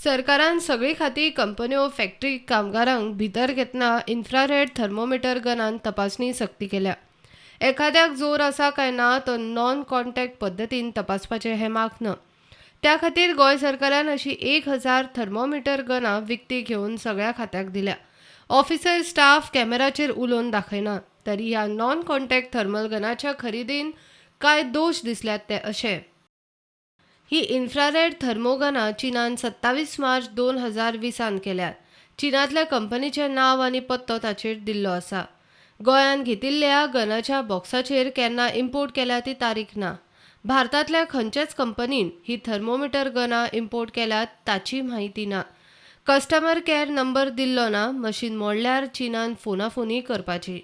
सरकारान सगळी खाती कंपन्यो फॅक्टरी कामगारांक भितर घेतना इन्फ्रारेड थर्मोमीटर गनान तपासणी सक्ती केल्या. एखाद्याक जोर आसा काय ना तो नॉन कॉन्टॅक्ट पद्दतीन तपासपाचें हें मागन. त्या खातीर गोंय सरकारान अशी 1000 थर्मोमीटर गनां विकती घेवन सगळ्या खात्याक दिल्या. ऑफिसर स्टाफ कॅमेराचेर उलोवन दाखयना, तरी ह्या नॉन कॉन्टॅक्ट थर्मल गनाच्या खरेदीन काय दोश दिसल्यात ते अशे. ही इन्फ्रारेड थर्मोगनां चीनान 27 मार्च 2020 केल्यात. चीनांतल्या कंपनीचें नांव आनी पत्तो ताचेर दिल्लो आसा. गोंयान घेतिल्ल्या गनाच्या बॉक्साचेर केन्ना इम्पोर्ट केल्या ती तारीख ना. भारतांतल्या खंयच्याच कंपनीन ही थर्मोमीटर गनां इम्पोर्ट केल्यात ताची म्हायती ना. कस्टमर केअर नंबर दिल्लो ना. मशीन मोडल्यार चीनान फोनाफोनी करपाची.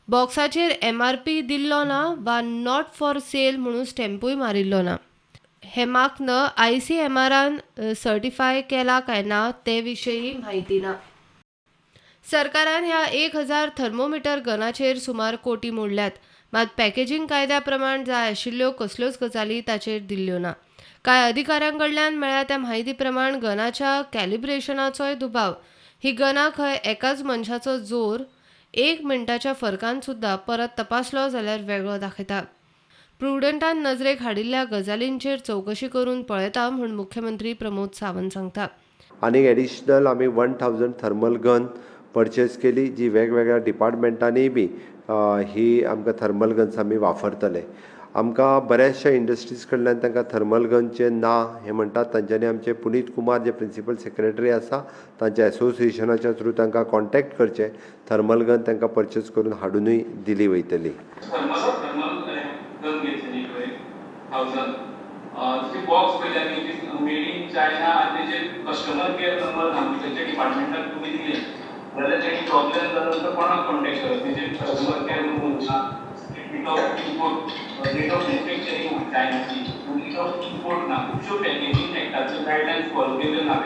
बॉक्साचेर MRP दिल्लो ना वा नॉट फॉर सेल म्हणून स्टॅम्पूय मारिल्लो ना. हे मागन ICMRन सर्टिफाय केला काय ना ते विशयी म्हायती ना. सरकारान ह्या 1000 थर्मोमीटर गनाचेर सुमार कोटी मोडल्यात, मात पॅकेजिंग कायद्या प्रमाण जाय आशिल्ल्यो कसल्योच गजाली ताचेर दिल्ल्यो ना. कांय अधिकाऱ्यांकडल्यान मेळ्ळ्या त्या म्हायती प्रमाण गनाच्या कॅलिब्रेशनाचोय दुबाव. ही गनां खंय एकाच मनशाचो जोर 1 मिनटाच्या फरकान सुद्धा परत तपासलो जाल्यार वेगळो दाखयता. प्रुडंटान नजरेक हाडिल्ल्या गजालींचेर चवकशी करून पळयता म्हूण मुख्यमंत्री प्रमोद सावंत सांगता. आनी एडिशनल आमी 1000 थर्मल गन परचेस केली, जी वेगवेगळ्या डिपार्टमेंटांनी बी ही आमकां थर्मल गन्स आमी वापरतले. आमकां बऱ्याचशा इंडस्ट्रीज कडल्यान तांकां थर्मल गनचे ना हे म्हणटात. तांच्यांनी आमचे पुनीत कुमार जे प्रिंसिपल सेक्रेटरी आसा तांच्या एसोसिएशनाच्या थ्रू तांकां कॉन्टॅक्ट करचे. थर्मल गन तांकां परचेस करून हाडूनय दिली वयतली. बॉक्स मेड इन चायना आणि जे कस्टमर केअर नंबर त्यांच्या डिपार्टमेंटात तुम्ही दिले जाल्यार काही प्रॉब्लेम जालो तर कोणाक कॉन्टॅक्ट करप. म्हणजे customer care rate of import, rate of manufacturing चायनाची, रेट ऑफ इम्पोर्ट ना. खुबश्यो पॅकेजिंग एक्टाचे गायडलायन्स फॉलो केल्यो ना.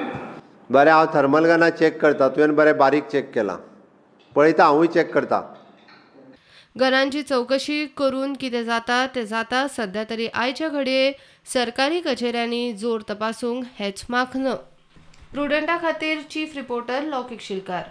बरें, हांव थर्मल गनां चॅक करता. तुवें बरें बारीक चॅक केलां. पळयता, हांवूय चॅक करता. गनांची चवकशी करून कितें जाता तें जाता. सध्या तरी आयच्या घडये सरकारी कचेऱ्यांनी जोर तपासूंक हेच मागन. प्रुडंटा खातीर चीफ रिपोर्टर लौकीक शिलकार.